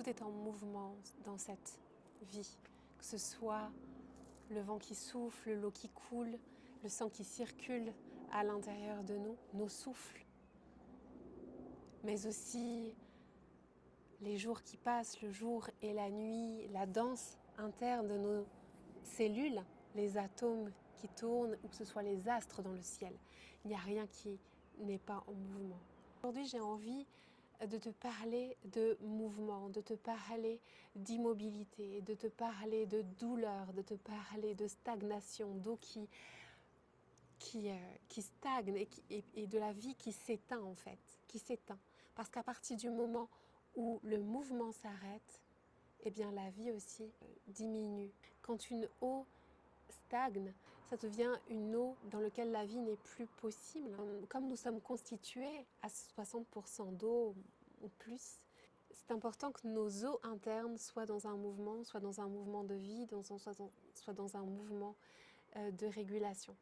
Tout est en mouvement dans cette vie, que ce soit le vent qui souffle, l'eau qui coule, le sang qui circule à l'intérieur de nous, nos souffles, mais aussi les jours qui passent, le jour et la nuit, la danse interne de nos cellules, les atomes qui tournent ou que ce soit les astres dans le ciel. Il n'y a rien qui n'est pas en mouvement. Aujourd'hui, j'ai envie de te parler de mouvement, de te parler d'immobilité, de te parler de douleur, de te parler de stagnation, d'eau qui stagne et de la vie qui s'éteint en fait, qui s'éteint. Parce qu'à partir du moment où le mouvement s'arrête, eh bien la vie aussi diminue. Quand une eau stagne, ça devient une eau dans laquelle la vie n'est plus possible. Comme nous sommes constitués à 60% d'eau ou plus, c'est important que nos eaux internes soient dans un mouvement de vie, soit dans un mouvement de régulation.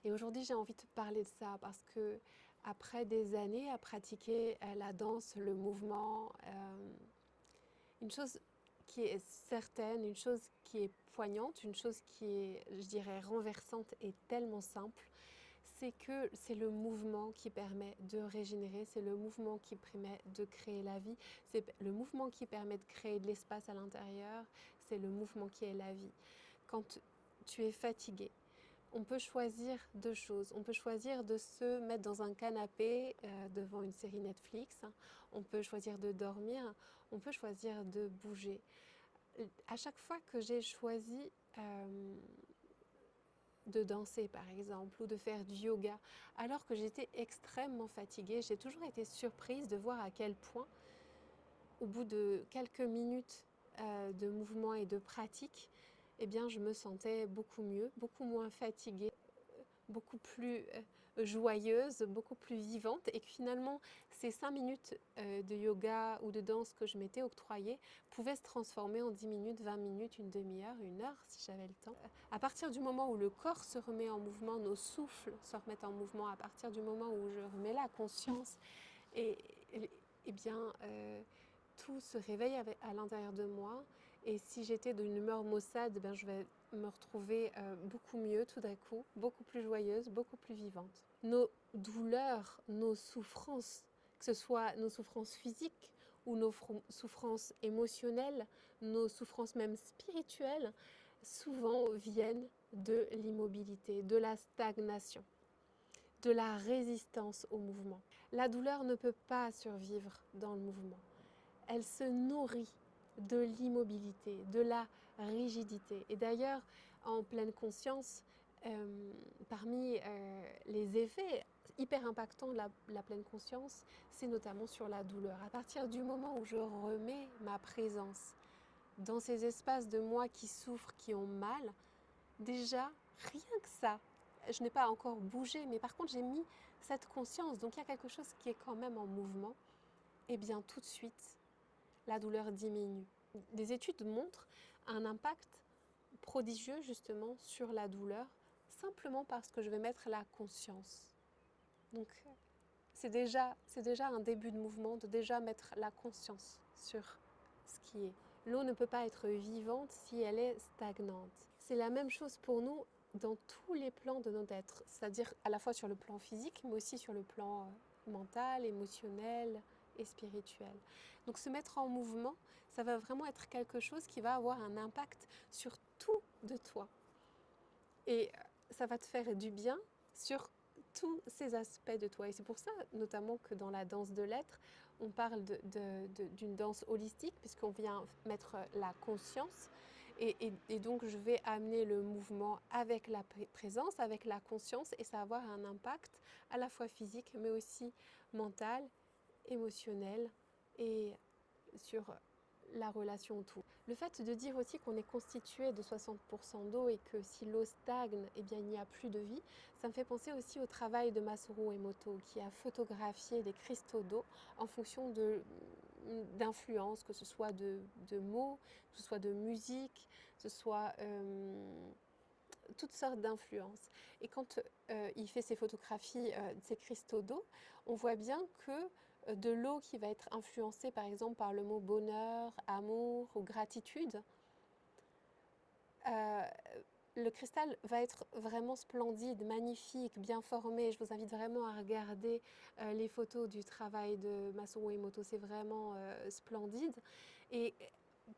Et aujourd'hui, j'ai envie de te parler de ça parce que après des années à pratiquer la danse, le mouvement, une chose qui est certaine, une chose qui est poignante, une chose qui est, je dirais, renversante et tellement simple, c'est que c'est le mouvement qui permet de régénérer, c'est le mouvement qui permet de créer la vie, c'est le mouvement qui permet de créer de l'espace à l'intérieur, c'est le mouvement qui est la vie. Quand tu es fatigué, on peut choisir deux choses. On peut choisir de se mettre dans un canapé devant une série Netflix. On peut choisir de dormir. On peut choisir de bouger. À chaque fois que j'ai choisi de danser par exemple ou de faire du yoga, alors que j'étais extrêmement fatiguée, j'ai toujours été surprise de voir à quel point, au bout de quelques minutes de mouvement et de pratique, eh bien, je me sentais beaucoup mieux, beaucoup moins fatiguée, beaucoup plus joyeuse, beaucoup plus vivante et que finalement ces 5 minutes de yoga ou de danse que je m'étais octroyée pouvaient se transformer en 10 minutes, 20 minutes, une demi-heure, une heure si j'avais le temps. À partir du moment où le corps se remet en mouvement, nos souffles se remettent en mouvement, à partir du moment où je remets la conscience et bien tout se réveille à l'intérieur de moi et si j'étais d'une humeur maussade, ben je vais me retrouver beaucoup mieux tout d'un coup, beaucoup plus joyeuse, beaucoup plus vivante. Nos douleurs, nos souffrances, que ce soit nos souffrances physiques ou nos souffrances émotionnelles, nos souffrances même spirituelles, souvent viennent de l'immobilité, de la stagnation, de la résistance au mouvement. La douleur ne peut pas survivre dans le mouvement. Elle se nourrit de l'immobilité, de la rigidité. Et d'ailleurs, en pleine conscience, parmi les effets hyper impactants de la pleine conscience, c'est notamment sur la douleur. À partir du moment où je remets ma présence dans ces espaces de moi qui souffrent, qui ont mal, déjà, rien que ça, je n'ai pas encore bougé, mais par contre j'ai mis cette conscience, donc il y a quelque chose qui est quand même en mouvement, et bien tout de suite, la douleur diminue. Des études montrent un impact prodigieux justement sur la douleur, simplement parce que je vais mettre la conscience. Donc c'est déjà un début de mouvement, de déjà mettre la conscience sur ce qui est. L'eau ne peut pas être vivante si elle est stagnante. C'est la même chose pour nous dans tous les plans de notre être, c'est-à-dire à la fois sur le plan physique, mais aussi sur le plan mental, émotionnel et spirituel. Donc se mettre en mouvement, ça va vraiment être quelque chose qui va avoir un impact sur tout de toi. Et ça va te faire du bien sur tous ces aspects de toi. Et c'est pour ça, notamment, que dans la danse de l'être, on parle d'une danse holistique, puisqu'on vient mettre la conscience. Et donc, je vais amener le mouvement avec la présence, avec la conscience, et ça va avoir un impact à la fois physique, mais aussi mental, émotionnel, et sur la relation autour. Le fait de dire aussi qu'on est constitué de 60% d'eau et que si l'eau stagne, eh bien, il n'y a plus de vie, ça me fait penser aussi au travail de Masaru Emoto qui a photographié des cristaux d'eau en fonction d'influences, que ce soit de mots, que ce soit de musique, que ce soit toutes sortes d'influences. Et quand il fait ces photographies de ces cristaux d'eau, on voit bien que de l'eau qui va être influencée par exemple par le mot bonheur, amour ou gratitude, euh, le cristal va être vraiment splendide, magnifique, bien formé. Je vous invite vraiment à regarder les photos du travail de Masaru Emoto, c'est vraiment splendide. Et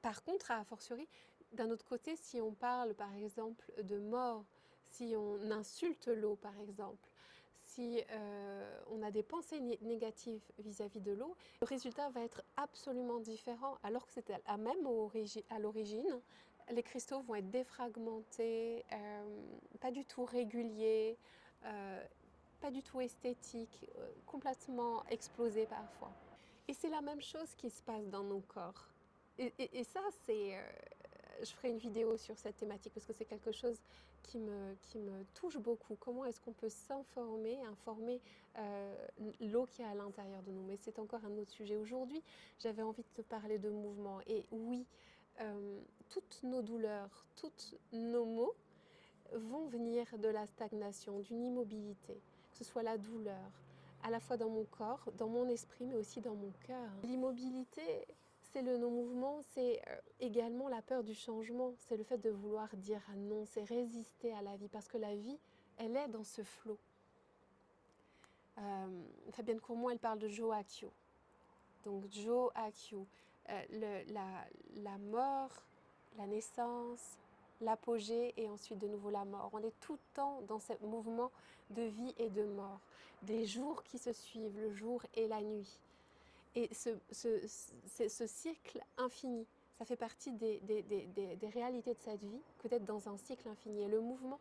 par contre, a fortiori, d'un autre côté, si on parle par exemple de mort, si on insulte l'eau par exemple, si on a des pensées négatives vis-à-vis de l'eau, le résultat va être absolument différent, alors que c'était à même à l'origine. Les cristaux vont être défragmentés, pas du tout réguliers, euh, pas du tout esthétiques, complètement explosés parfois. Et c'est la même chose qui se passe dans nos corps. Et ça, c'est... je ferai une vidéo sur cette thématique parce que c'est quelque chose qui me touche beaucoup. Comment est-ce qu'on peut s'informer, informer l'eau qui est à l'intérieur de nous. Mais c'est encore un autre sujet. Aujourd'hui, j'avais envie de te parler de mouvement. Et oui, toutes nos douleurs, tous nos maux vont venir de la stagnation, d'une immobilité, que ce soit la douleur, à la fois dans mon corps, dans mon esprit, mais aussi dans mon cœur. L'immobilité, c'est le non-mouvement, c'est également la peur du changement, c'est le fait de vouloir dire non, c'est résister à la vie, parce que la vie, elle est dans ce flot. Fabienne Courmont, elle parle de Joachio. Donc Joachio, la mort, la naissance, l'apogée et ensuite de nouveau la mort. On est tout le temps dans ce mouvement de vie et de mort, des jours qui se suivent, le jour et la nuit. Et ce cycle infini, ça fait partie des réalités de cette vie, que d'être dans un cycle infini. Et le mouvement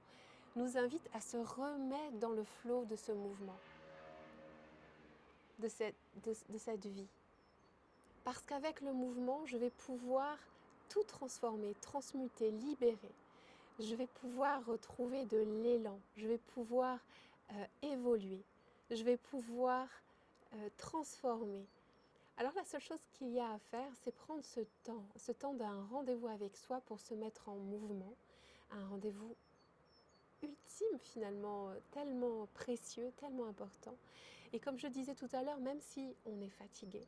nous invite à se remettre dans le flot de ce mouvement, de cette vie. Parce qu'avec le mouvement, je vais pouvoir tout transformer, transmuter, libérer. Je vais pouvoir retrouver de l'élan, je vais pouvoir évoluer, je vais pouvoir transformer. Alors la seule chose qu'il y a à faire, c'est prendre ce temps d'un rendez-vous avec soi pour se mettre en mouvement, un rendez-vous ultime finalement, tellement précieux, tellement important. Et comme je disais tout à l'heure, même si on est fatigué,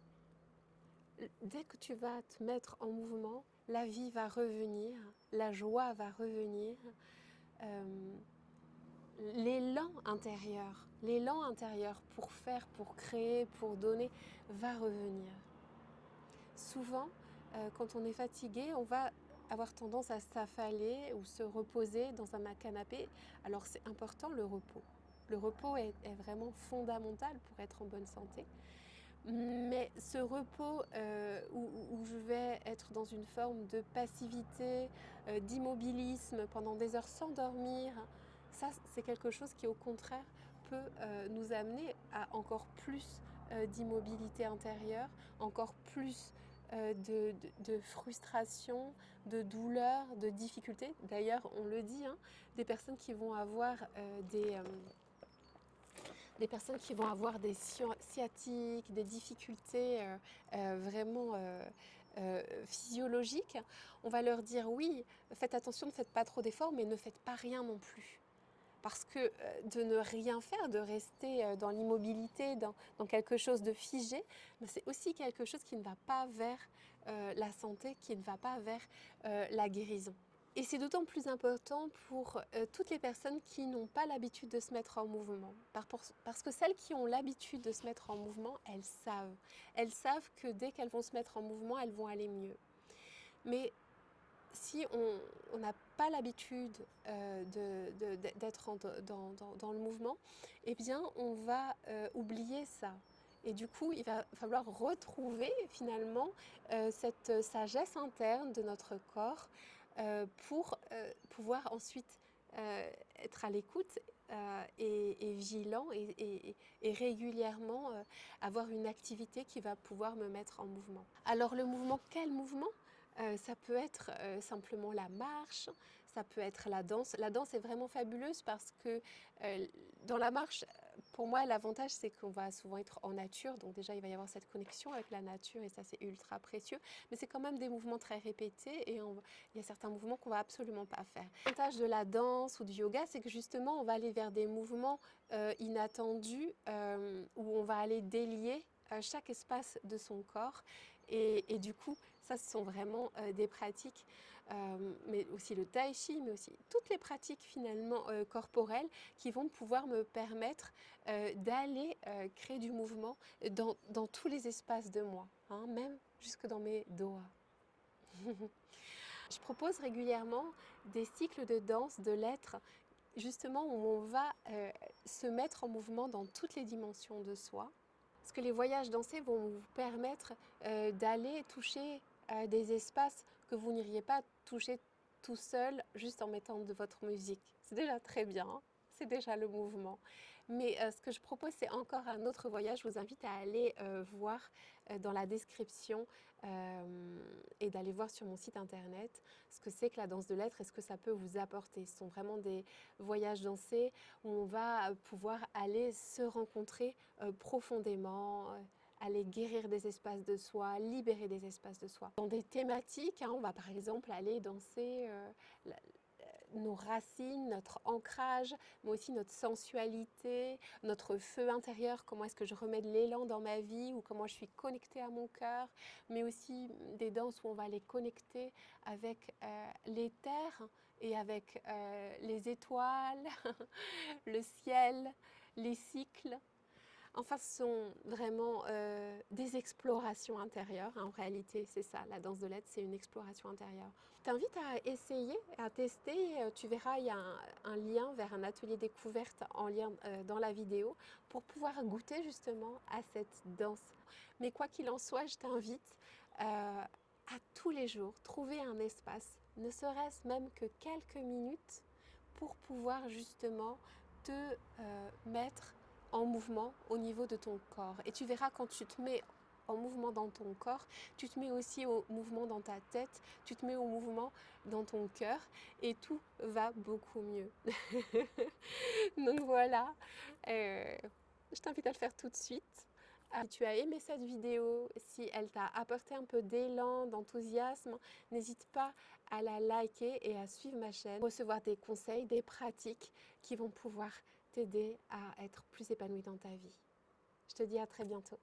dès que tu vas te mettre en mouvement, la vie va revenir, la joie va revenir, euh, l'élan intérieur pour faire, pour créer, pour donner, va revenir. Souvent, quand on est fatigué, on va avoir tendance à s'affaler ou se reposer dans un canapé. Alors c'est important le repos. Le repos est vraiment fondamental pour être en bonne santé. Mais ce repos où je vais être dans une forme de passivité, d'immobilisme pendant des heures sans dormir, ça c'est quelque chose qui au contraire peut nous amener à encore plus d'immobilité intérieure, encore plus de frustration, de douleur, de difficulté. D'ailleurs, on le dit, hein, des personnes qui vont avoir des personnes qui vont avoir des sciatiques, des difficultés vraiment physiologiques, on va leur dire oui, faites attention, ne faites pas trop d'efforts, mais ne faites pas rien non plus. Parce que de ne rien faire, de rester dans l'immobilité, dans quelque chose de figé, c'est aussi quelque chose qui ne va pas vers la santé, qui ne va pas vers la guérison. Et c'est d'autant plus important pour toutes les personnes qui n'ont pas l'habitude de se mettre en mouvement. Parce que celles qui ont l'habitude de se mettre en mouvement, elles savent. Elles savent que dès qu'elles vont se mettre en mouvement, elles vont aller mieux. Mais si on n'a pas l'habitude d'être dans le mouvement, eh bien on va oublier ça. Et du coup, il va falloir retrouver finalement cette sagesse interne de notre corps pour pouvoir ensuite être à l'écoute et vigilant et régulièrement avoir une activité qui va pouvoir me mettre en mouvement. Alors le mouvement, quel mouvement ? Ça peut être simplement la marche, ça peut être la danse. La danse est vraiment fabuleuse parce que dans la marche, pour moi, l'avantage, c'est qu'on va souvent être en nature. Donc déjà, il va y avoir cette connexion avec la nature et ça, c'est ultra précieux. Mais c'est quand même des mouvements très répétés et il y a certains mouvements qu'on va absolument pas faire. L'avantage de la danse ou du yoga, c'est que justement, on va aller vers des mouvements inattendus où on va aller délier chaque espace de son corps. Et du coup, ça, ce sont vraiment des pratiques, mais aussi le tai chi, mais aussi toutes les pratiques finalement corporelles qui vont pouvoir me permettre d'aller créer du mouvement dans tous les espaces de moi, hein, même jusque dans mes doigts. Je propose régulièrement des cycles de danse de l'être, justement où on va se mettre en mouvement dans toutes les dimensions de soi. Parce que les voyages dansés vont vous permettre d'aller toucher des espaces que vous n'iriez pas toucher tout seul juste en mettant de votre musique. C'est déjà très bien, hein, c'est déjà le mouvement. Mais ce que je propose, c'est encore un autre voyage. Je vous invite à aller voir dans la description et d'aller voir sur mon site internet ce que c'est que la danse de l'être et ce que ça peut vous apporter. Ce sont vraiment des voyages dansés où on va pouvoir aller se rencontrer profondément, aller guérir des espaces de soi, libérer des espaces de soi. Dans des thématiques, hein, on va par exemple aller danser nos racines, notre ancrage, mais aussi notre sensualité, notre feu intérieur, comment est-ce que je remets de l'élan dans ma vie ou comment je suis connectée à mon cœur, mais aussi des danses où on va les connecter avec les terres et avec les étoiles, le ciel, les cycles. Enfin, ce sont vraiment des explorations intérieures. En réalité, c'est ça, la danse de l'être, c'est une exploration intérieure. Je t'invite à essayer, à tester. Tu verras, il y a un lien vers un atelier découverte en lien dans la vidéo pour pouvoir goûter justement à cette danse. Mais quoi qu'il en soit, je t'invite à tous les jours trouver un espace, ne serait-ce même que quelques minutes, pour pouvoir justement te mettre en mouvement au niveau de ton corps. Et tu verras, quand tu te mets en mouvement dans ton corps, tu te mets aussi au mouvement dans ta tête, tu te mets au mouvement dans ton cœur et tout va beaucoup mieux. Donc voilà, je t'invite à le faire tout de suite. Si tu as aimé cette vidéo, si elle t'a apporté un peu d'élan, d'enthousiasme, n'hésite pas à la liker et à suivre ma chaîne, recevoir des conseils, des pratiques qui vont pouvoir t'aider à être plus épanoui dans ta vie. Je te dis à très bientôt.